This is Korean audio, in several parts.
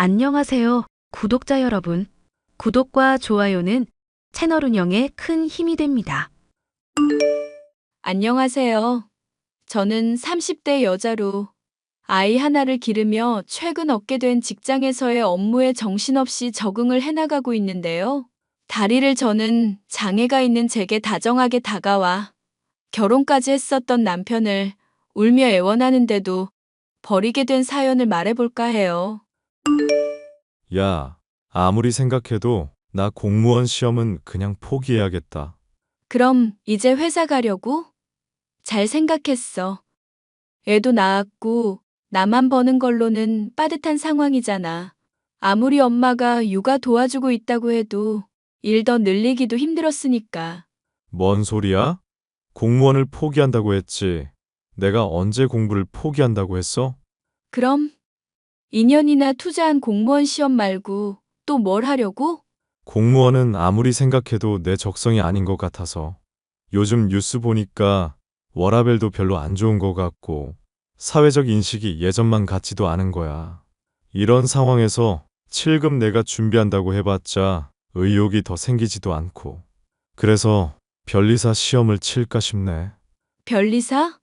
안녕하세요, 구독자 여러분. 구독과 좋아요는 채널 운영에 큰 힘이 됩니다. 안녕하세요. 저는 30대 여자로 아이 하나를 기르며 최근 얻게 된 직장에서의 업무에 정신없이 적응을 해나가고 있는데요. 다리를 저는 장애가 있는 제게 다정하게 다가와 결혼까지 했었던 남편을 울며 애원하는데도 버리게 된 사연을 말해볼까 해요. 야, 아무리 생각해도 나 공무원 시험은 그냥 포기해야겠다. 그럼 이제 회사 가려고? 잘 생각했어. 애도 낳았고 나만 버는 걸로는 빠듯한 상황이잖아. 아무리 엄마가 육아 도와주고 있다고 해도 일 더 늘리기도 힘들었으니까. 뭔 소리야? 공무원을 포기한다고 했지. 내가 언제 공부를 포기한다고 했어? 그럼 2년이나 투자한 공무원 시험 말고 또 뭘 하려고? 공무원은 아무리 생각해도 내 적성이 아닌 것 같아서. 요즘 뉴스 보니까 워라밸도 별로 안 좋은 것 같고, 사회적 인식이 예전만 같지도 않은 거야. 이런 상황에서 7급 내가 준비한다고 해봤자 의욕이 더 생기지도 않고. 그래서 변리사 시험을 칠까 싶네. 변리사?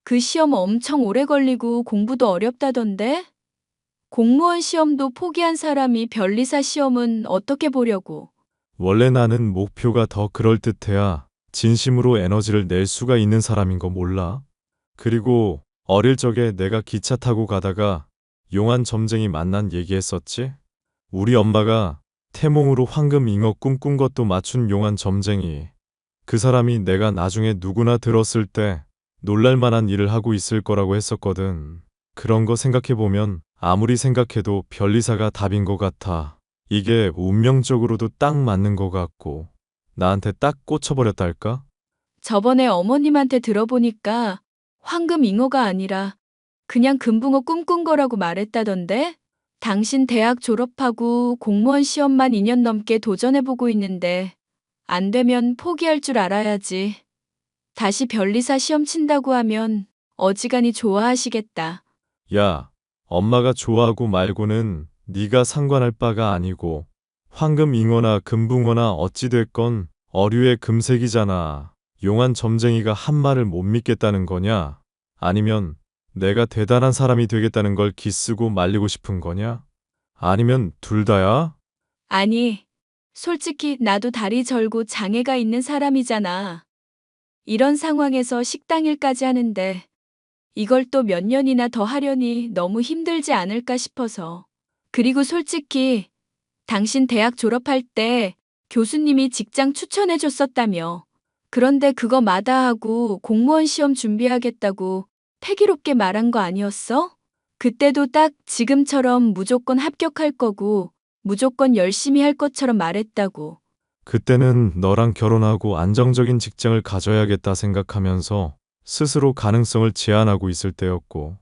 그 시험 엄청 오래 걸리고 공부도 어렵다던데? 공무원 시험도 포기한 사람이 변리사 시험은 어떻게 보려고? 원래 나는 목표가 더 그럴듯해야 진심으로 에너지를 낼 수가 있는 사람인 거 몰라? 그리고 어릴 적에 내가 기차 타고 가다가 용한 점쟁이 만난 얘기했었지? 우리 엄마가 태몽으로 황금 잉어 꿈꾼 것도 맞춘 용한 점쟁이. 그 사람이 내가 나중에 누구나 들었을 때 놀랄 만한 일을 하고 있을 거라고 했었거든. 그런 거 생각해보면 아무리 생각해도 변리사가 답인 것 같아. 이게 운명적으로도 딱 맞는 것 같고 나한테 딱 꽂혀버렸달까? 저번에 어머님한테 들어보니까 황금 잉어가 아니라 그냥 금붕어 꿈꾼 거라고 말했다던데? 당신 대학 졸업하고 공무원 시험만 2년 넘게 도전해보고 있는데 안 되면 포기할 줄 알아야지. 다시 변리사 시험 친다고 하면 어지간히 좋아하시겠다. 야, 엄마가 좋아하고 말고는 네가 상관할 바가 아니고 황금 잉어나 금붕어나 어찌됐건 어류의 금색이잖아. 용한 점쟁이가 한 말을 못 믿겠다는 거냐? 아니면 내가 대단한 사람이 되겠다는 걸 기쓰고 말리고 싶은 거냐? 아니면 둘 다야? 아니, 솔직히 나도 다리 절고 장애가 있는 사람이잖아. 이런 상황에서 식당 일까지 하는데 이걸 또 몇 년이나 더 하려니 너무 힘들지 않을까 싶어서. 그리고 솔직히 당신 대학 졸업할 때 교수님이 직장 추천해 줬었다며. 그런데 그거 마다하고 공무원 시험 준비하겠다고 패기롭게 말한 거 아니었어? 그때도 딱 지금처럼 무조건 합격할 거고 무조건 열심히 할 것처럼 말했다고. 그때는 너랑 결혼하고 안정적인 직장을 가져야겠다 생각하면서 스스로 가능성을 제한하고 있을 때였고,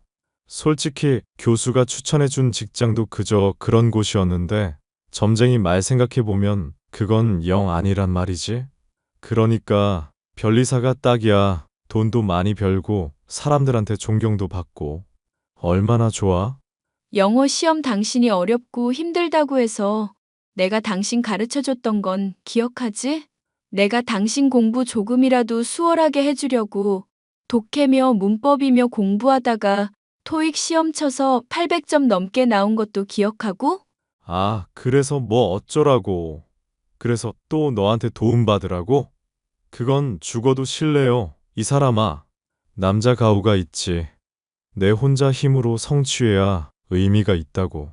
솔직히 교수가 추천해준 직장도 그저 그런 곳이었는데, 점쟁이 말 생각해보면 그건 영 아니란 말이지. 그러니까 변리사가 딱이야. 돈도 많이 벌고 사람들한테 존경도 받고. 얼마나 좋아? 영어 시험 당신이 어렵고 힘들다고 해서 내가 당신 가르쳐 줬던 건 기억하지? 내가 당신 공부 조금이라도 수월하게 해주려고 독해며 문법이며 공부하다가 토익 시험 쳐서 800점 넘게 나온 것도 기억하고? 아, 그래서 뭐 어쩌라고. 그래서 또 너한테 도움받으라고? 그건 죽어도 싫래요. 이 사람아. 남자 가오가 있지. 내 혼자 힘으로 성취해야 의미가 있다고.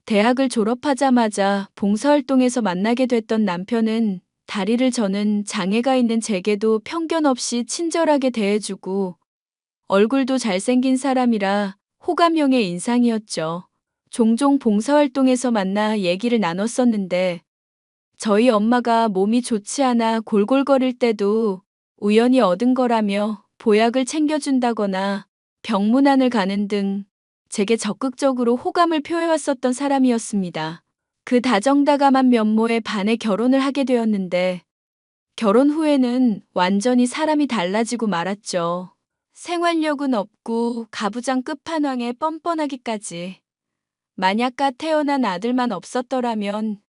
대학을 졸업하자마자 봉사활동에서 만나게 됐던 남편은 다리를 저는 장애가 있는 제게도 편견 없이 친절하게 대해주고 얼굴도 잘생긴 사람이라 호감형의 인상이었죠. 종종 봉사활동에서 만나 얘기를 나눴었는데 저희 엄마가 몸이 좋지 않아 골골거릴 때도 우연히 얻은 거라며 보약을 챙겨준다거나 병문안을 가는 등 제게 적극적으로 호감을 표해왔었던 사람이었습니다. 그 다정다감한 면모에 반해 결혼을 하게 되었는데 결혼 후에는 완전히 사람이 달라지고 말았죠. 생활력은 없고 가부장 끝판왕에 뻔뻔하기까지. 만약가 태어난 아들만 없었더라면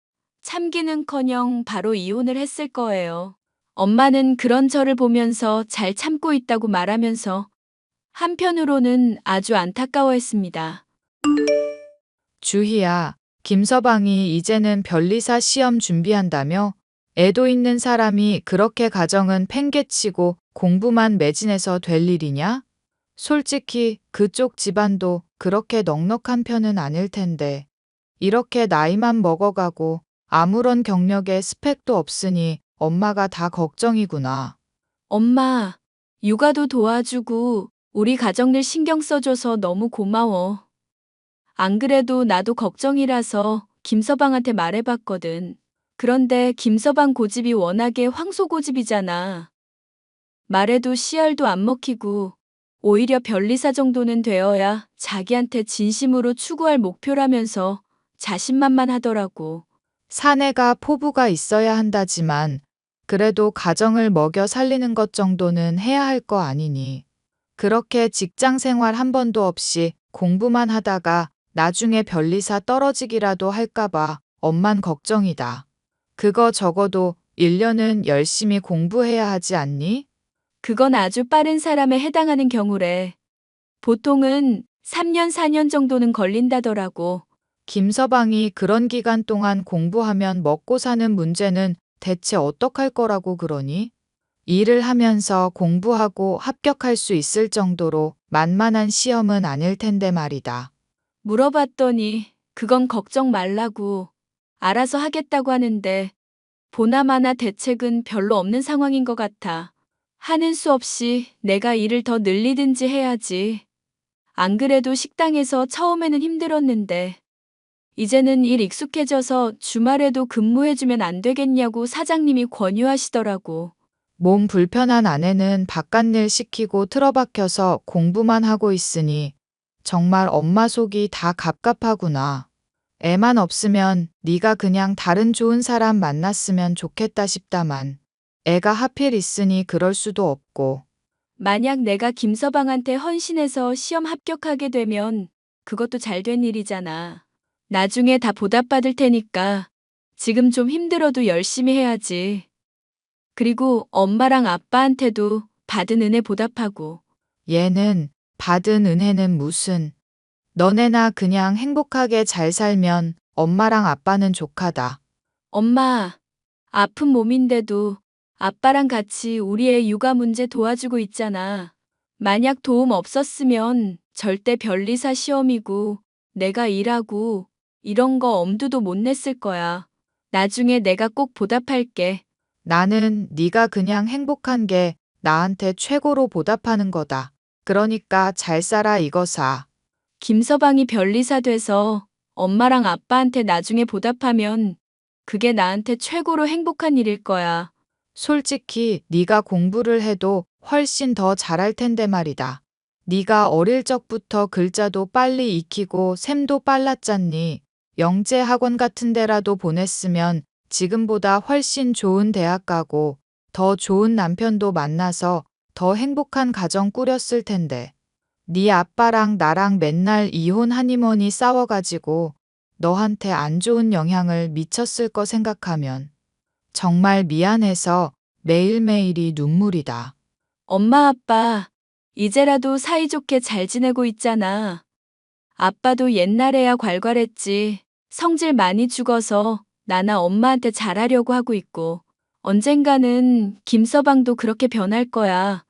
참기는커녕 바로 이혼을 했을 거예요. 엄마는 그런 저를 보면서 잘 참고 있다고 말하면서 한편으로는 아주 안타까워했습니다. 주희야, 김서방이 이제는 변리사 시험 준비한다며? 애도 있는 사람이 그렇게 가정은 팽개치고 공부만 매진해서 될 일이냐? 솔직히 그쪽 집안도 그렇게 넉넉한 편은 아닐 텐데. 이렇게 나이만 먹어가고 아무런 경력에 스펙도 없으니 엄마가 다 걱정이구나. 엄마, 육아도 도와주고 우리 가정일 신경 써줘서 너무 고마워. 안 그래도 나도 걱정이라서 김서방한테 말해봤거든. 그런데 김서방 고집이 워낙에 황소고집이잖아. 말해도 씨알도 안 먹히고 오히려 변리사 정도는 되어야 자기한테 진심으로 추구할 목표라면서 자신만만하더라고. 사내가 포부가 있어야 한다지만 그래도 가정을 먹여 살리는 것 정도는 해야 할 거 아니니. 그렇게 직장 생활 한 번도 없이 공부만 하다가 나중에 변리사 떨어지기라도 할까봐 엄만 걱정이다. 그거 적어도 1년은 열심히 공부해야 하지 않니? 그건 아주 빠른 사람에 해당하는 경우래. 보통은 3년, 4년 정도는 걸린다더라고. 김서방이 그런 기간 동안 공부하면 먹고 사는 문제는 대체 어떡할 거라고 그러니? 일을 하면서 공부하고 합격할 수 있을 정도로 만만한 시험은 아닐 텐데 말이다. 물어봤더니 그건 걱정 말라고 알아서 하겠다고 하는데 보나마나 대책은 별로 없는 상황인 것 같아. 하는 수 없이 내가 일을 더 늘리든지 해야지. 안 그래도 식당에서 처음에는 힘들었는데 이제는 일 익숙해져서 주말에도 근무해주면 안 되겠냐고 사장님이 권유하시더라고. 몸 불편한 아내는 바깥일 시키고 틀어박혀서 공부만 하고 있으니 정말 엄마 속이 다 갑갑하구나. 애만 없으면 네가 그냥 다른 좋은 사람 만났으면 좋겠다 싶다만 애가 하필 있으니 그럴 수도 없고. 만약 내가 김서방한테 헌신해서 시험 합격하게 되면 그것도 잘 된 일이잖아. 나중에 다 보답받을 테니까 지금 좀 힘들어도 열심히 해야지. 그리고 엄마랑 아빠한테도 받은 은혜 보답하고. 얘는 받은 은혜는 무슨. 너네나 그냥 행복하게 잘 살면 엄마랑 아빠는 족하다. 엄마, 아픈 몸인데도 아빠랑 같이 우리의 육아 문제 도와주고 있잖아. 만약 도움 없었으면 절대 변리사 시험이고 내가 일하고 이런 거 엄두도 못 냈을 거야. 나중에 내가 꼭 보답할게. 나는 네가 그냥 행복한 게 나한테 최고로 보답하는 거다. 그러니까 잘 살아 이거사. 김서방이 변리사 돼서 엄마랑 아빠한테 나중에 보답하면 그게 나한테 최고로 행복한 일일 거야. 솔직히 네가 공부를 해도 훨씬 더 잘할 텐데 말이다. 네가 어릴 적부터 글자도 빨리 익히고 셈도 빨랐잖니. 영재 학원 같은 데라도 보냈으면 지금보다 훨씬 좋은 대학 가고 더 좋은 남편도 만나서 더 행복한 가정 꾸렸을 텐데. 네 아빠랑 나랑 맨날 이혼 하니머니 싸워가지고 너한테 안 좋은 영향을 미쳤을 거 생각하면 정말 미안해서 매일매일이 눈물이다. 엄마, 아빠, 이제라도 사이좋게 잘 지내고 있잖아. 아빠도 옛날에야 괄괄했지. 성질 많이 죽어서 나나 엄마한테 잘하려고 하고 있고. 언젠가는 김서방도 그렇게 변할 거야.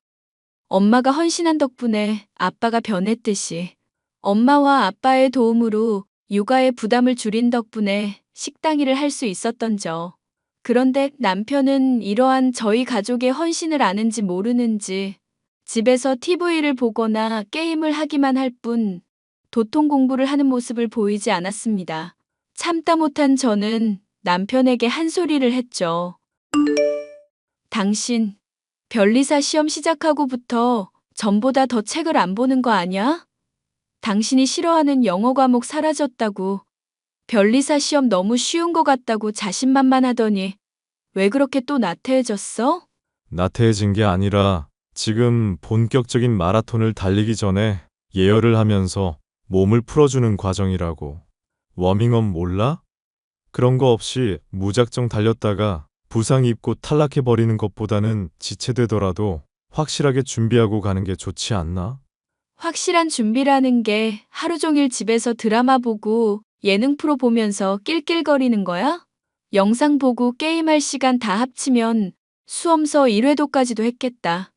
엄마가 헌신한 덕분에 아빠가 변했듯이. 엄마와 아빠의 도움으로 육아의 부담을 줄인 덕분에 식당 일을 할 수 있었던저. 그런데 남편은 이러한 저희 가족의 헌신을 아는지 모르는지 집에서 TV를 보거나 게임을 하기만 할 뿐 도통 공부를 하는 모습을 보이지 않았습니다. 참다 못한 저는 남편에게 한 소리를 했죠. 당신, 변리사 시험 시작하고부터 전보다 더 책을 안 보는 거 아냐? 당신이 싫어하는 영어 과목 사라졌다고, 변리사 시험 너무 쉬운 거 같다고 자신만만하더니 왜 그렇게 또 나태해졌어? 나태해진 게 아니라 지금 본격적인 마라톤을 달리기 전에 예열을 하면서 몸을 풀어주는 과정이라고. 워밍업 몰라? 그런 거 없이 무작정 달렸다가 부상 입고 탈락해버리는 것보다는 지체되더라도 확실하게 준비하고 가는 게 좋지 않나? 확실한 준비라는 게 하루 종일 집에서 드라마 보고 예능 프로 보면서 낄낄거리는 거야? 영상 보고 게임할 시간 다 합치면 수험서 1회도까지도 했겠다.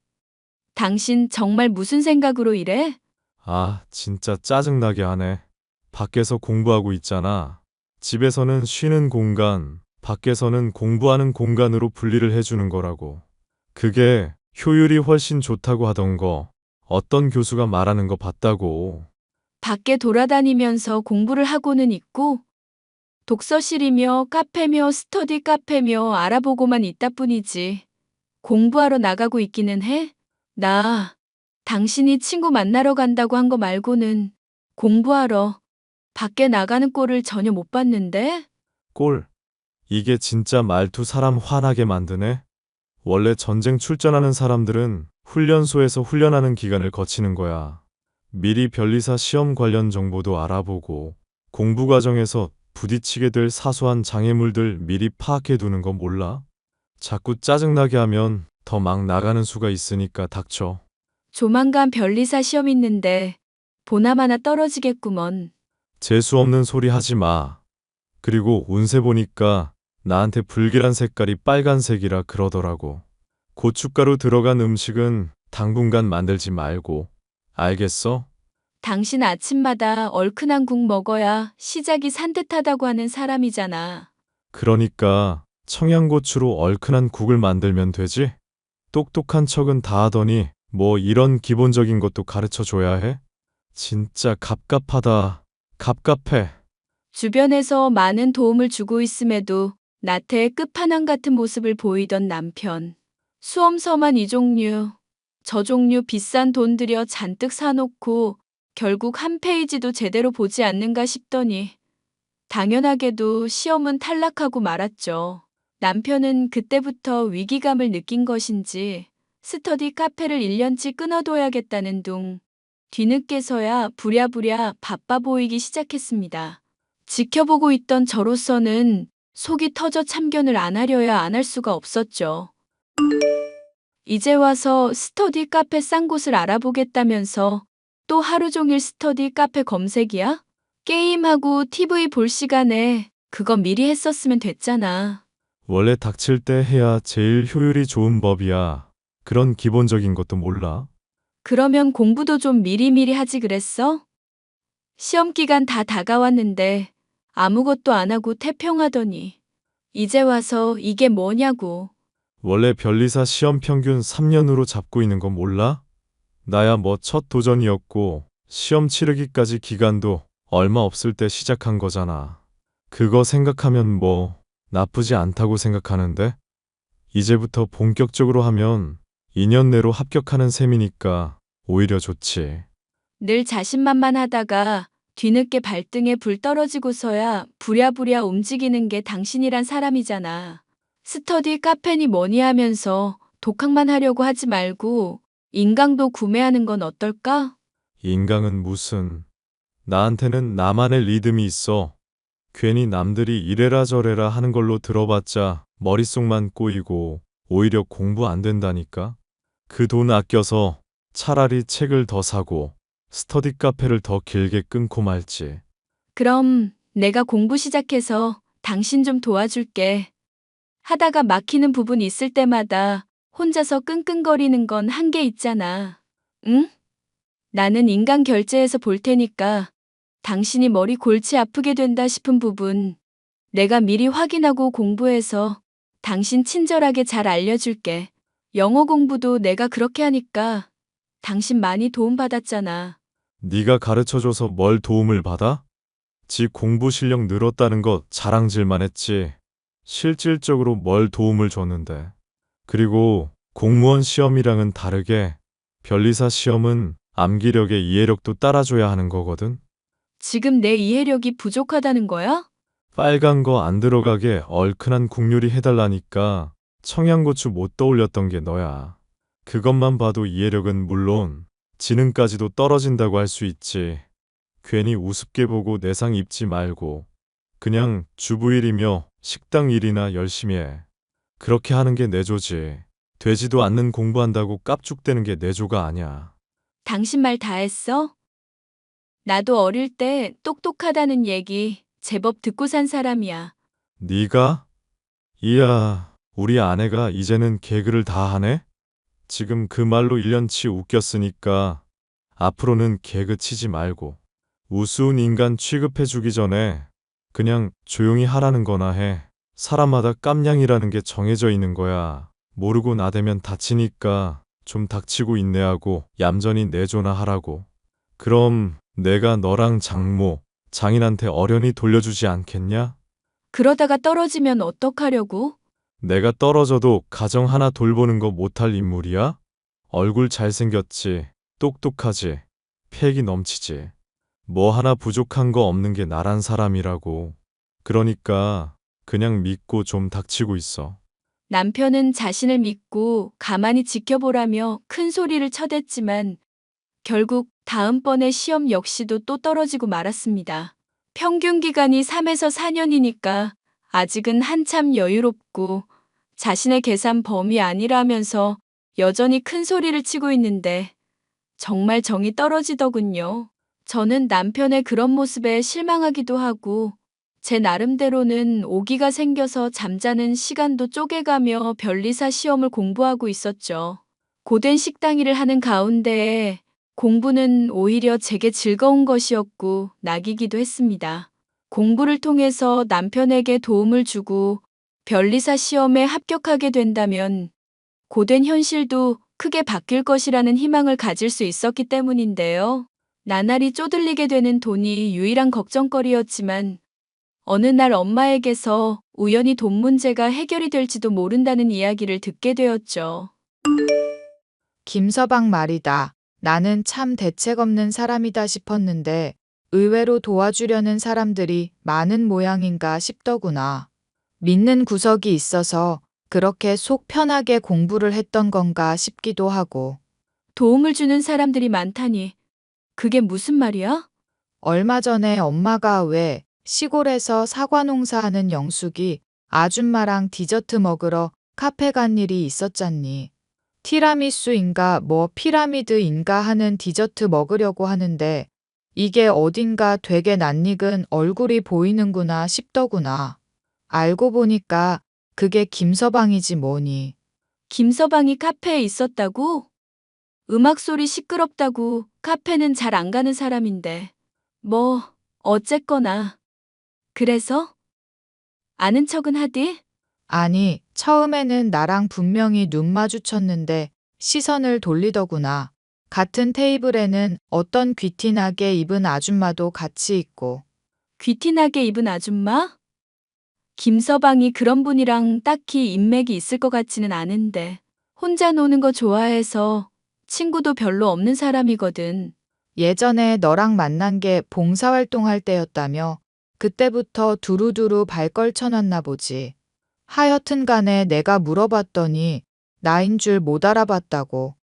당신 정말 무슨 생각으로 이래? 아, 진짜 짜증나게 하네. 밖에서 공부하고 있잖아. 집에서는 쉬는 공간, 밖에서는 공부하는 공간으로 분리를 해주는 거라고. 그게 효율이 훨씬 좋다고 하던 거, 어떤 교수가 말하는 거 봤다고. 밖에 돌아다니면서 공부를 하고는 있고 독서실이며 카페며 스터디 카페며 알아보고만 있다 뿐이지. 공부하러 나가고 있기는 해? 나 당신이 친구 만나러 간다고 한 거 말고는 공부하러 밖에 나가는 꼴을 전혀 못 봤는데? 꼴. 이게 진짜 말투 사람 화나게 만드네. 원래 전쟁 출전하는 사람들은 훈련소에서 훈련하는 기간을 거치는 거야. 미리 변리사 시험 관련 정보도 알아보고 공부 과정에서 부딪히게 될 사소한 장애물들 미리 파악해 두는 거 몰라? 자꾸 짜증나게 하면 더 막 나가는 수가 있으니까 닥쳐. 조만간 변리사 시험 있는데 보나마나 떨어지겠구먼. 재수 없는 소리 하지 마. 그리고 운세 보니까 나한테 불길한 색깔이 빨간색이라 그러더라고. 고춧가루 들어간 음식은 당분간 만들지 말고. 알겠어? 당신 아침마다 얼큰한 국 먹어야 시작이 산뜻하다고 하는 사람이잖아. 그러니까 청양고추로 얼큰한 국을 만들면 되지? 똑똑한 척은 다 하더니 뭐 이런 기본적인 것도 가르쳐 줘야 해? 진짜 갑갑하다. 갑갑해. 주변에서 많은 도움을 주고 있음에도 나태의 끝판왕 같은 모습을 보이던 남편. 수험서만 이 종류, 저 종류 비싼 돈 들여 잔뜩 사놓고 결국 한 페이지도 제대로 보지 않는가 싶더니 당연하게도 시험은 탈락하고 말았죠. 남편은 그때부터 위기감을 느낀 것인지 스터디 카페를 1년치 끊어둬야겠다는 둥 뒤늦게서야 부랴부랴 바빠 보이기 시작했습니다. 지켜보고 있던 저로서는 속이 터져 참견을 안 하려야 안 할 수가 없었죠. 이제 와서 스터디 카페 싼 곳을 알아보겠다면서 또 하루 종일 스터디 카페 검색이야? 게임하고 TV 볼 시간에 그거 미리 했었으면 됐잖아. 원래 닥칠 때 해야 제일 효율이 좋은 법이야. 그런 기본적인 것도 몰라? 그러면 공부도 좀 미리미리 하지 그랬어? 시험 기간 다 다가왔는데 아무것도 안 하고 태평하더니 이제 와서 이게 뭐냐고. 원래 변리사 시험 평균 3년으로 잡고 있는 건 몰라? 나야 뭐 첫 도전이었고 시험 치르기까지 기간도 얼마 없을 때 시작한 거잖아. 그거 생각하면 뭐 나쁘지 않다고 생각하는데? 이제부터 본격적으로 하면 2년 내로 합격하는 셈이니까 오히려 좋지. 늘 자신만만하다가 뒤늦게 발등에 불 떨어지고서야 부랴부랴 움직이는 게 당신이란 사람이잖아. 스터디 카페니 뭐니 하면서 독학만 하려고 하지 말고 인강도 구매하는 건 어떨까? 인강은 무슨. 나한테는 나만의 리듬이 있어. 괜히 남들이 이래라 저래라 하는 걸로 들어봤자 머릿속만 꼬이고 오히려 공부 안 된다니까. 그 돈 아껴서 차라리 책을 더 사고 스터디 카페를 더 길게 끊고 말지. 그럼 내가 공부 시작해서 당신 좀 도와줄게. 하다가 막히는 부분 있을 때마다 혼자서 끙끙거리는 건 한계 있잖아. 응? 나는 인강 결제해서 볼 테니까 당신이 머리 골치 아프게 된다 싶은 부분 내가 미리 확인하고 공부해서 당신 친절하게 잘 알려줄게. 영어 공부도 내가 그렇게 하니까 당신 많이 도움받았잖아. 네가 가르쳐줘서 뭘 도움을 받아? 지 공부 실력 늘었다는 거 자랑질만 했지. 실질적으로 뭘 도움을 줬는데. 그리고 공무원 시험이랑은 다르게 변리사 시험은 암기력에 이해력도 따라줘야 하는 거거든. 지금 내 이해력이 부족하다는 거야? 빨간 거 안 들어가게 얼큰한 국요리 해달라니까 청양고추 못 떠올렸던 게 너야. 그것만 봐도 이해력은 물론 지능까지도 떨어진다고 할 수 있지. 괜히 우습게 보고 내상 입지 말고 그냥 주부일이며 식당 일이나 열심히 해. 그렇게 하는 게 내조지. 되지도 않는 공부한다고 깝죽대는 게 내조가 아니야. 당신 말 다 했어? 나도 어릴 때 똑똑하다는 얘기 제법 듣고 산 사람이야. 네가? 이야, 우리 아내가 이제는 개그를 다 하네? 지금 그 말로 1년치 웃겼으니까 앞으로는 개그 치지 말고 우스운 인간 취급해주기 전에 그냥 조용히 하라는 거나 해. 사람마다 깜냥이라는 게 정해져 있는 거야. 모르고 나대면 다치니까 좀 닥치고 인내하고 얌전히 내조나 하라고. 그럼 내가 너랑 장모, 장인한테 어련히 돌려주지 않겠냐? 그러다가 떨어지면 어떡하려고? 내가 떨어져도 가정 하나 돌보는 거 못할 인물이야? 얼굴 잘생겼지, 똑똑하지, 패기 넘치지. 뭐 하나 부족한 거 없는 게 나란 사람이라고. 그러니까 그냥 믿고 좀 닥치고 있어. 남편은 자신을 믿고 가만히 지켜보라며 큰 소리를 쳐댔지만 결국 다음번에 시험 역시도 또 떨어지고 말았습니다. 평균 기간이 3에서 4년이니까 아직은 한참 여유롭고 자신의 계산 범위 아니라면서 여전히 큰 소리를 치고 있는데 정말 정이 떨어지더군요. 저는 남편의 그런 모습에 실망하기도 하고 제 나름대로는 오기가 생겨서 잠자는 시간도 쪼개가며 변리사 시험을 공부하고 있었죠. 고된 식당 일을 하는 가운데에 공부는 오히려 제게 즐거운 것이었고 낙이기도 했습니다. 공부를 통해서 남편에게 도움을 주고 변리사 시험에 합격하게 된다면 고된 현실도 크게 바뀔 것이라는 희망을 가질 수 있었기 때문인데요. 나날이 쪼들리게 되는 돈이 유일한 걱정거리였지만 어느 날 엄마에게서 우연히 돈 문제가 해결이 될지도 모른다는 이야기를 듣게 되었죠. 김서방 말이다. 나는 참 대책 없는 사람이다 싶었는데 의외로 도와주려는 사람들이 많은 모양인가 싶더구나. 믿는 구석이 있어서 그렇게 속 편하게 공부를 했던 건가 싶기도 하고. 도움을 주는 사람들이 많다니 그게 무슨 말이야? 얼마 전에 엄마가 왜 시골에서 사과 농사하는 영숙이 아줌마랑 디저트 먹으러 카페 간 일이 있었잖니. 티라미수인가 뭐 피라미드인가 하는 디저트 먹으려고 하는데 이게 어딘가 되게 낯익은 얼굴이 보이는구나 싶더구나. 알고 보니까 그게 김서방이지 뭐니. 김서방이 카페에 있었다고? 음악 소리 시끄럽다고 카페는 잘 안 가는 사람인데. 뭐, 어쨌거나. 그래서? 아는 척은 하디? 아니, 처음에는 나랑 분명히 눈 마주쳤는데 시선을 돌리더구나. 같은 테이블에는 어떤 귀티나게 입은 아줌마도 같이 있고. 귀티나게 입은 아줌마? 김서방이 그런 분이랑 딱히 인맥이 있을 것 같지는 않은데. 혼자 노는 거 좋아해서 친구도 별로 없는 사람이거든. 예전에 너랑 만난 게 봉사활동할 때였다며 그때부터 두루두루 발걸 쳐놨나 보지. 하여튼 간에 내가 물어봤더니 나인 줄 못 알아봤다고.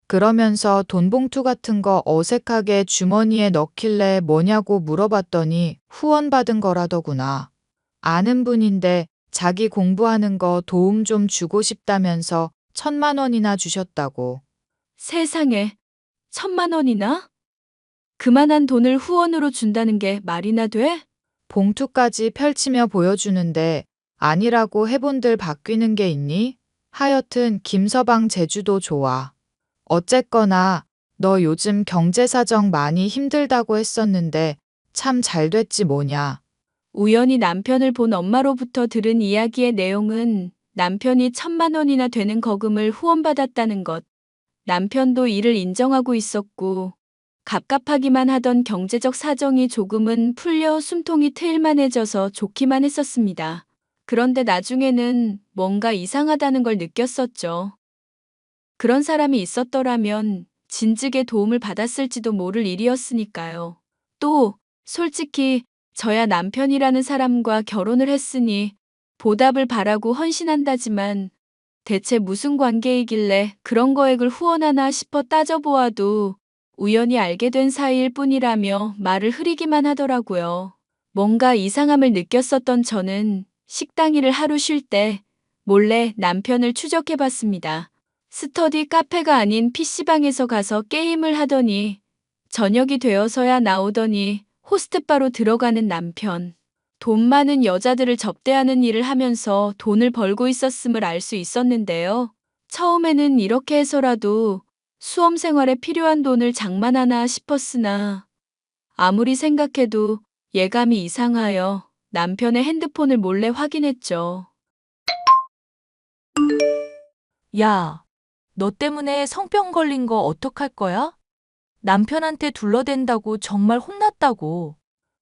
그러면서 돈봉투 같은 거 어색하게 주머니에 넣길래 뭐냐고 물어봤더니 후원받은 거라더구나. 아는 분인데 자기 공부하는 거 도움 좀 주고 싶다면서 1,000만 원이나 주셨다고. 세상에, 1,000만 원이나? 그만한 돈을 후원으로 준다는 게 말이나 돼? 봉투까지 펼치며 보여주는데 아니라고 해본들 바뀌는 게 있니? 하여튼 김서방 제주도 좋아. 어쨌거나 너 요즘 경제사정 많이 힘들다고 했었는데 참 잘 됐지 뭐냐. 우연히 남편을 본 엄마로부터 들은 이야기의 내용은 남편이 1,000만 원이나 되는 거금을 후원받았다는 것. 남편도 이를 인정하고 있었고 갑갑하기만 하던 경제적 사정이 조금은 풀려 숨통이 트일만해져서 좋기만 했었습니다. 그런데 나중에는 뭔가 이상하다는 걸 느꼈었죠. 그런 사람이 있었더라면 진즉에 도움을 받았을지도 모를 일이었으니까요. 또 솔직히 저야 남편이라는 사람과 결혼을 했으니 보답을 바라고 헌신한다지만 대체 무슨 관계이길래 그런 거액을 후원하나 싶어 따져보아도 우연히 알게 된 사이일 뿐이라며 말을 흐리기만 하더라고요. 뭔가 이상함을 느꼈었던 저는 식당 일을 하루 쉴 때 몰래 남편을 추적해 봤습니다. 스터디 카페가 아닌 PC방에서 가서 게임을 하더니 저녁이 되어서야 나오더니 호스트바로 들어가는 남편. 돈 많은 여자들을 접대하는 일을 하면서 돈을 벌고 있었음을 알 수 있었는데요. 처음에는 이렇게 해서라도 수험 생활에 필요한 돈을 장만하나 싶었으나 아무리 생각해도 예감이 이상하여 남편의 핸드폰을 몰래 확인했죠. 야, 너 때문에 성병 걸린 거 어떡할 거야? 남편한테 둘러댄다고 정말 혼났다고.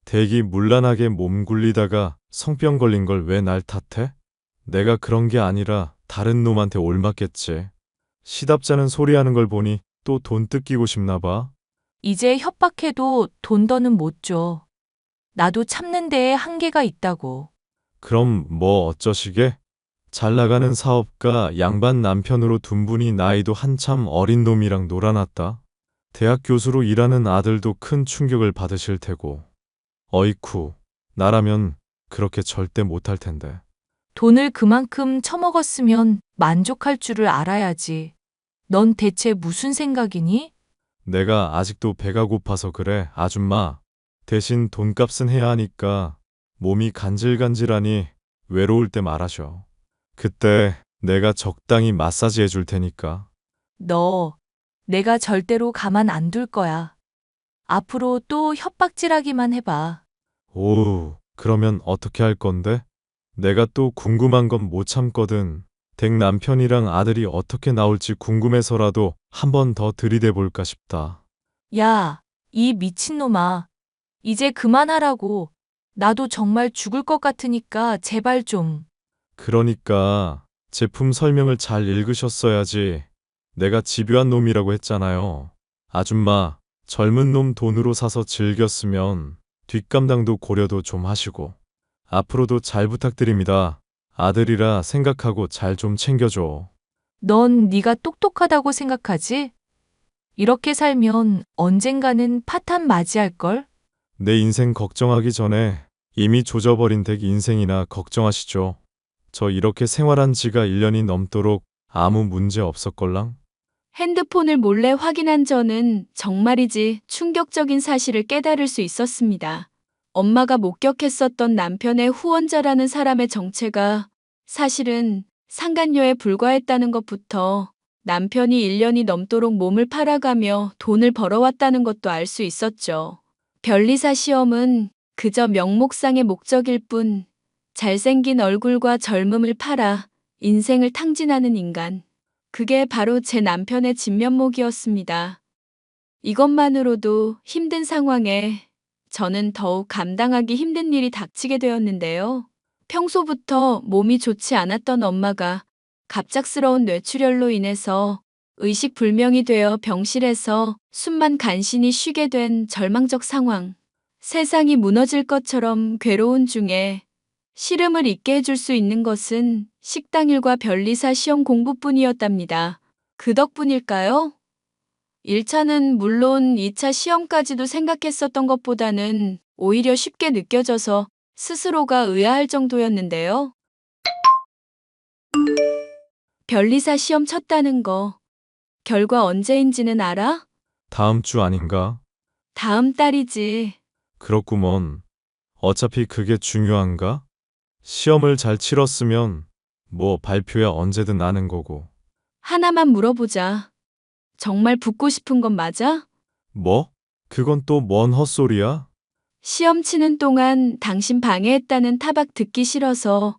대기 문란하게 몸 굴리다가 성병 걸린 걸 왜 날 탓해? 내가 그런 게 아니라 다른 놈한테 올맞겠지. 시답잖은 소리 하는 걸 보니 또 돈 뜯기고 싶나 봐. 이제 협박해도 돈 더는 못 줘. 나도 참는 데에 한계가 있다고. 그럼 뭐 어쩌시게? 잘 나가는 사업가 양반 남편으로 둔 분이 나이도 한참 어린 놈이랑 놀아놨다. 대학 교수로 일하는 아들도 큰 충격을 받으실 테고. 어이쿠, 나라면 그렇게 절대 못할 텐데. 돈을 그만큼 처먹었으면 만족할 줄을 알아야지. 넌 대체 무슨 생각이니? 내가 아직도 배가 고파서 그래, 아줌마. 대신 돈값은 해야 하니까 몸이 간질간질하니 외로울 때 말하셔. 그때 내가 적당히 마사지 해줄 테니까. 너, 내가 절대로 가만 안 둘 거야. 앞으로 또 협박질하기만 해봐. 오우, 그러면 어떻게 할 건데? 내가 또 궁금한 건 못 참거든. 댁 남편이랑 아들이 어떻게 나올지 궁금해서라도 한 번 더 들이대 볼까 싶다. 야, 이 미친놈아. 이제 그만하라고. 나도 정말 죽을 것 같으니까 제발 좀. 그러니까 제품 설명을 잘 읽으셨어야지. 내가 집요한 놈이라고 했잖아요. 아줌마, 젊은 놈 돈으로 사서 즐겼으면 뒷감당도 고려도 좀 하시고. 앞으로도 잘 부탁드립니다. 아들이라 생각하고 잘 좀 챙겨줘. 넌 네가 똑똑하다고 생각하지? 이렇게 살면 언젠가는 파탄 맞이할걸? 내 인생 걱정하기 전에 이미 조져버린 댁 인생이나 걱정하시죠. 저 이렇게 생활한 지가 1년이 넘도록 아무 문제 없었걸랑? 핸드폰을 몰래 확인한 저는 정말이지 충격적인 사실을 깨달을 수 있었습니다. 엄마가 목격했었던 남편의 후원자라는 사람의 정체가 사실은 상간녀에 불과했다는 것부터 남편이 1년이 넘도록 몸을 팔아가며 돈을 벌어왔다는 것도 알 수 있었죠. 변리사 시험은 그저 명목상의 목적일 뿐 잘생긴 얼굴과 젊음을 팔아 인생을 탕진하는 인간. 그게 바로 제 남편의 진면목이었습니다. 이것만으로도 힘든 상황에 저는 더욱 감당하기 힘든 일이 닥치게 되었는데요. 평소부터 몸이 좋지 않았던 엄마가 갑작스러운 뇌출혈로 인해서 의식불명이 되어 병실에서 숨만 간신히 쉬게 된 절망적 상황. 세상이 무너질 것처럼 괴로운 중에 시름을 잊게 해줄 수 있는 것은 식당일과 변리사 시험 공부뿐이었답니다. 그 덕분일까요? 1차는 물론 2차 시험까지도 생각했었던 것보다는 오히려 쉽게 느껴져서 스스로가 의아할 정도였는데요. 변리사 시험 쳤다는 거, 결과 언제인지는 알아? 다음 주 아닌가? 다음 달이지. 그렇구먼. 어차피 그게 중요한가? 시험을 잘 치렀으면 뭐 발표야 언제든 나는 거고. 하나만 물어보자. 정말 붙고 싶은 건 맞아? 뭐? 그건 또 뭔 헛소리야? 시험 치는 동안 당신 방해했다는 타박 듣기 싫어서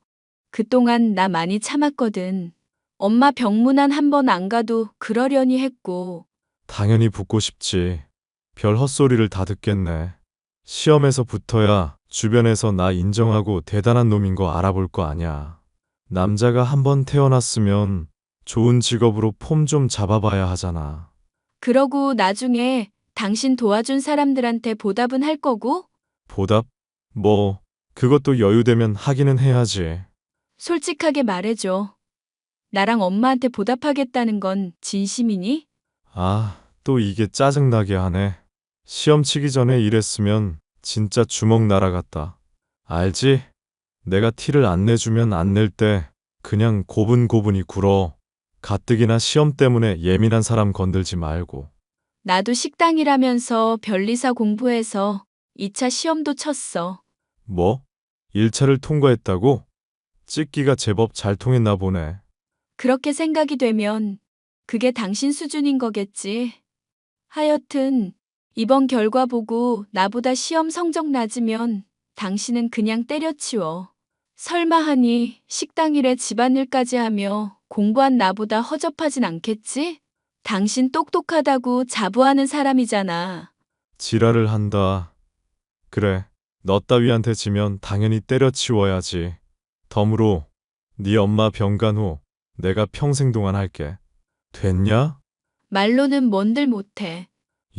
그동안 나 많이 참았거든. 엄마 병문안 한 번 안 가도 그러려니 했고. 당연히 붙고 싶지. 별 헛소리를 다 듣겠네. 시험에서 붙어야 주변에서 나 인정하고 대단한 놈인 거 알아볼 거 아냐. 남자가 한 번 태어났으면 좋은 직업으로 폼 좀 잡아봐야 하잖아. 그러고 나중에 당신 도와준 사람들한테 보답은 할 거고? 보답? 뭐, 그것도 여유되면 하기는 해야지. 솔직하게 말해줘. 나랑 엄마한테 보답하겠다는 건 진심이니? 아, 또 이게 짜증나게 하네. 시험 치기 전에 이랬으면 진짜 주먹 날아갔다. 알지? 내가 티를 안 내주면 안 낼 때 그냥 고분고분히 굴어. 가뜩이나 시험 때문에 예민한 사람 건들지 말고. 나도 식당이라면서 변리사 공부해서 2차 시험도 쳤어. 뭐? 1차를 통과했다고? 찍기가 제법 잘 통했나 보네. 그렇게 생각이 되면 그게 당신 수준인 거겠지. 하여튼 이번 결과 보고 나보다 시험 성적 낮으면 당신은 그냥 때려치워. 설마 하니 식당 일에 집안일까지 하며 공부한 나보다 허접하진 않겠지? 당신 똑똑하다고 자부하는 사람이잖아. 지랄을 한다. 그래, 너 따위한테 지면 당연히 때려치워야지. 덤으로 네 엄마 병간 후 내가 평생 동안 할게. 됐냐? 말로는 뭔들 못해.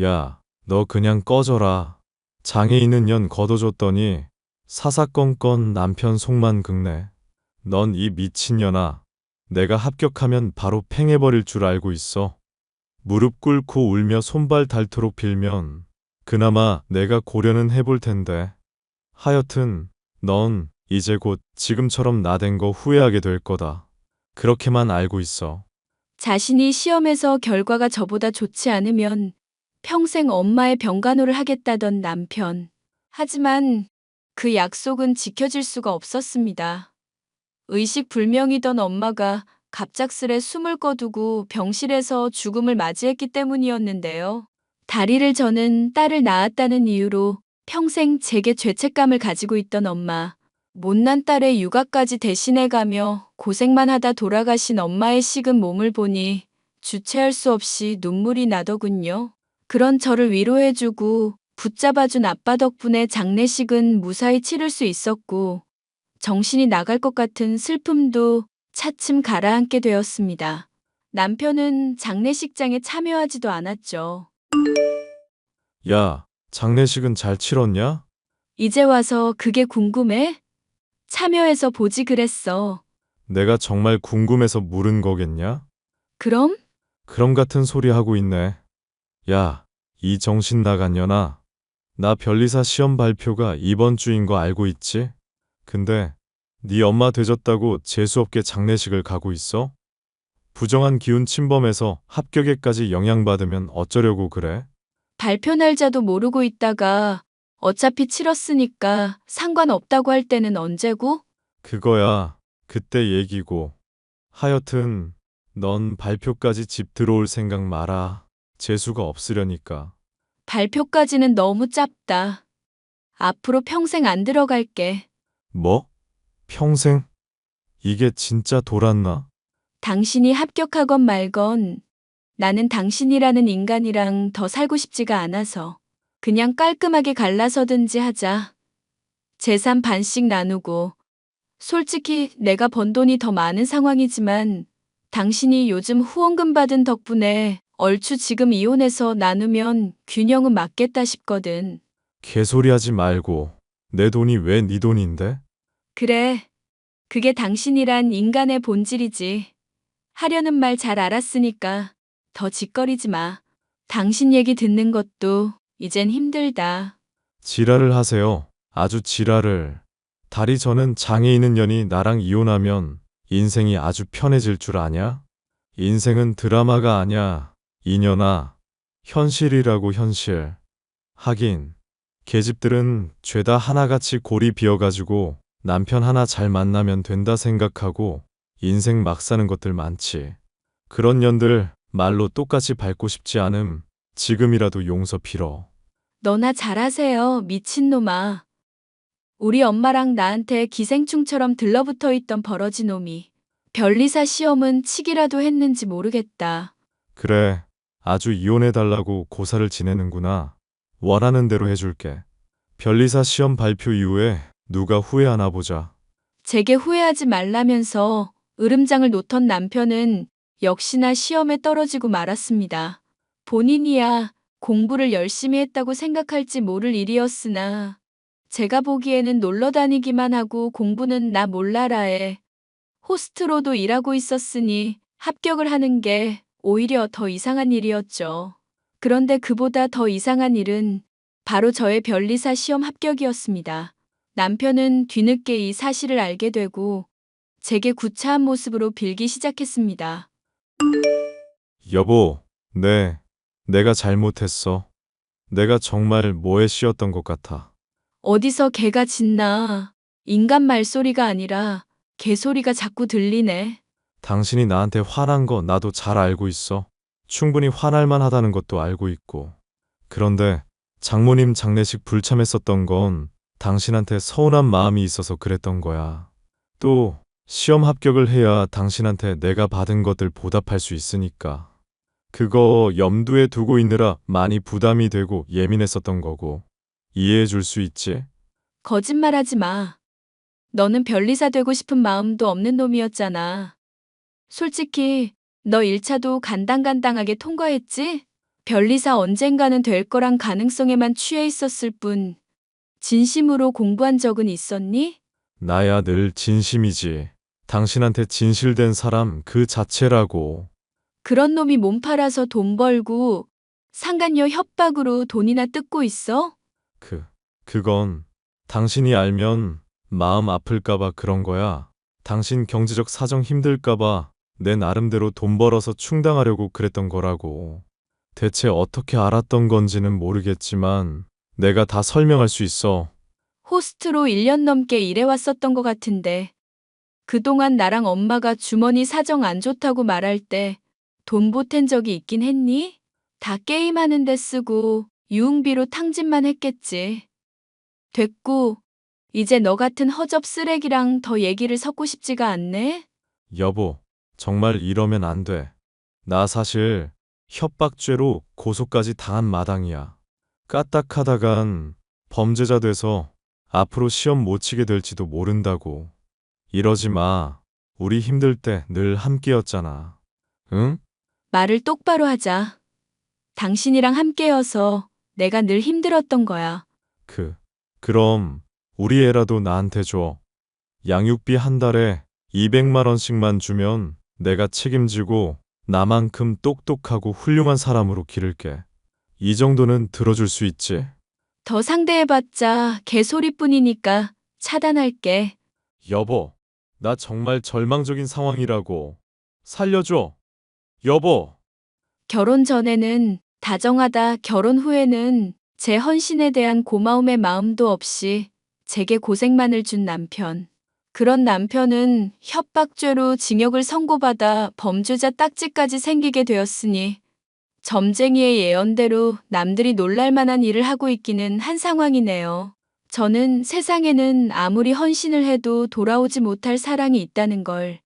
야, 너 그냥 꺼져라. 장애 있는 년 걷어줬더니 사사건건 남편 속만 긁네. 넌 이 미친년아. 내가 합격하면 바로 팽해버릴 줄 알고 있어. 무릎 꿇고 울며 손발 닳도록 빌면 그나마 내가 고려는 해볼 텐데. 하여튼 넌 이제 곧 지금처럼 나댄 거 후회하게 될 거다. 그렇게만 알고 있어. 자신이 시험에서 결과가 저보다 좋지 않으면 평생 엄마의 병간호를 하겠다던 남편. 하지만 그 약속은 지켜질 수가 없었습니다. 의식불명이던 엄마가 갑작스레 숨을 거두고 병실에서 죽음을 맞이했기 때문이었는데요. 다리를 저는 딸을 낳았다는 이유로 평생 제게 죄책감을 가지고 있던 엄마. 못난 딸의 육아까지 대신해가며 고생만 하다 돌아가신 엄마의 식은 몸을 보니 주체할 수 없이 눈물이 나더군요. 그런 저를 위로해주고 붙잡아준 아빠 덕분에 장례식은 무사히 치를 수 있었고 정신이 나갈 것 같은 슬픔도 차츰 가라앉게 되었습니다. 남편은 장례식장에 참여하지도 않았죠. 야, 장례식은 잘 치렀냐? 이제 와서 그게 궁금해? 참여해서 보지 그랬어. 내가 정말 궁금해서 물은 거겠냐? 그럼? 그럼 같은 소리 하고 있네. 야, 이 정신 나간 년아. 나 변리사 시험 발표가 이번 주인 거 알고 있지? 근데 네 엄마 되졌다고 재수없게 장례식을 가고 있어? 부정한 기운 침범해서 합격에까지 영향받으면 어쩌려고 그래? 발표 날짜도 모르고 있다가 어차피 치렀으니까 상관없다고 할 때는 언제고? 그거야 그때 얘기고. 하여튼 넌 발표까지 집 들어올 생각 마라. 재수가 없으려니까. 발표까지는 너무 짧다. 앞으로 평생 안 들어갈게. 뭐? 평생? 이게 진짜 돌았나? 당신이 합격하건 말건 나는 당신이라는 인간이랑 더 살고 싶지가 않아서 그냥 깔끔하게 갈라서든지 하자. 재산 반씩 나누고 솔직히 내가 번 돈이 더 많은 상황이지만 당신이 요즘 후원금 받은 덕분에 얼추 지금 이혼해서 나누면 균형은 맞겠다 싶거든. 개소리하지 말고. 내 돈이 왜 네 돈인데? 그래. 그게 당신이란 인간의 본질이지. 하려는 말 잘 알았으니까 더 짓거리지 마. 당신 얘기 듣는 것도 이젠 힘들다. 지랄을 하세요. 아주 지랄을. 다리 저는 장애 있는 년이 나랑 이혼하면 인생이 아주 편해질 줄 아냐? 인생은 드라마가 아냐. 이년아. 현실이라고 현실. 하긴 계집들은 죄다 하나같이 골이 비어가지고 남편 하나 잘 만나면 된다 생각하고 인생 막 사는 것들 많지. 그런 년들 말로 똑같이 밟고 싶지 않음. 지금이라도 용서 빌어. 너나 잘하세요, 미친놈아. 우리 엄마랑 나한테 기생충처럼 들러붙어 있던 버러지 놈이. 변리사 시험은 치기라도 했는지 모르겠다. 그래, 아주 이혼해달라고 고사를 지내는구나. 원하는 대로 해줄게. 변리사 시험 발표 이후에 누가 후회하나 보자. 제게 후회하지 말라면서 으름장을 놓던 남편은 역시나 시험에 떨어지고 말았습니다. 본인이야 공부를 열심히 했다고 생각할지 모를 일이었으나 제가 보기에는 놀러 다니기만 하고 공부는 나 몰라라에 호스트로도 일하고 있었으니 합격을 하는 게 오히려 더 이상한 일이었죠. 그런데 그보다 더 이상한 일은 바로 저의 변리사 시험 합격이었습니다. 남편은 뒤늦게 이 사실을 알게 되고 제게 구차한 모습으로 빌기 시작했습니다. 여보, 내가 잘못했어. 내가 정말 뭐에 씌었던 것 같아. 어디서 개가 짖나. 인간 말소리가 아니라 개소리가 자꾸 들리네. 당신이 나한테 화난 거 나도 잘 알고 있어. 충분히 화날 만하다는 것도 알고 있고. 그런데 장모님 장례식 불참했었던 건 당신한테 서운한 마음이 있어서 그랬던 거야. 또 시험 합격을 해야 당신한테 내가 받은 것들 보답할 수 있으니까. 그거 염두에 두고 있느라 많이 부담이 되고 예민했었던 거고. 이해해 줄 수 있지? 거짓말하지 마. 너는 변리사 되고 싶은 마음도 없는 놈이었잖아. 솔직히 너 1차도 간당간당하게 통과했지? 변리사 언젠가는 될 거란 가능성에만 취해 있었을 뿐 진심으로 공부한 적은 있었니? 나야 늘 진심이지. 당신한테 진실된 사람 그 자체라고. 그런 놈이 몸 팔아서 돈 벌고 상간녀 협박으로 돈이나 뜯고 있어? 그건 당신이 알면 마음 아플까봐 그런 거야. 당신 경제적 사정 힘들까봐 내 나름대로 돈 벌어서 충당하려고 그랬던 거라고. 대체 어떻게 알았던 건지는 모르겠지만 내가 다 설명할 수 있어. 호스트로 1년 넘게 일해왔었던 것 같은데 그동안 나랑 엄마가 주머니 사정 안 좋다고 말할 때 돈 보탠 적이 있긴 했니? 다 게임하는 데 쓰고 유흥비로 탕진만 했겠지. 됐고, 이제 너 같은 허접 쓰레기랑 더 얘기를 섞고 싶지가 않네? 여보, 정말 이러면 안 돼. 나 사실 협박죄로 고소까지 당한 마당이야. 까딱하다간 범죄자 돼서 앞으로 시험 못 치게 될지도 모른다고. 이러지 마. 우리 힘들 때 늘 함께였잖아. 응? 말을 똑바로 하자. 당신이랑 함께여서 내가 늘 힘들었던 거야. 그럼 우리 애라도 나한테 줘. 양육비 한 달에 200만 원씩만 주면 내가 책임지고 나만큼 똑똑하고 훌륭한 사람으로 기를게. 이 정도는 들어줄 수 있지? 더 상대해봤자 개소리뿐이니까 차단할게. 여보, 나 정말 절망적인 상황이라고. 살려줘. 여보. 결혼 전에는 다정하다, 결혼 후에는 제 헌신에 대한 고마움의 마음도 없이 제게 고생만을 준 남편. 그런 남편은 협박죄로 징역을 선고받아 범죄자 딱지까지 생기게 되었으니 점쟁이의 예언대로 남들이 놀랄 만한 일을 하고 있기는 한 상황이네요. 저는 세상에는 아무리 헌신을 해도 돌아오지 못할 사랑이 있다는 걸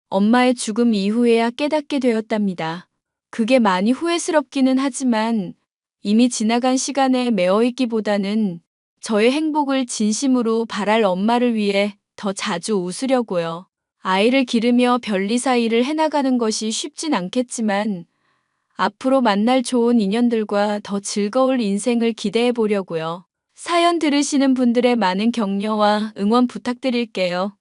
엄마의 죽음 이후에야 깨닫게 되었답니다. 그게 많이 후회스럽기는 하지만 이미 지나간 시간에 매어있기보다는 저의 행복을 진심으로 바랄 엄마를 위해 더 자주 웃으려고요. 아이를 기르며 변리사 일을 해나가는 것이 쉽진 않겠지만 앞으로 만날 좋은 인연들과 더 즐거울 인생을 기대해 보려고요. 사연 들으시는 분들의 많은 격려와 응원 부탁드릴게요.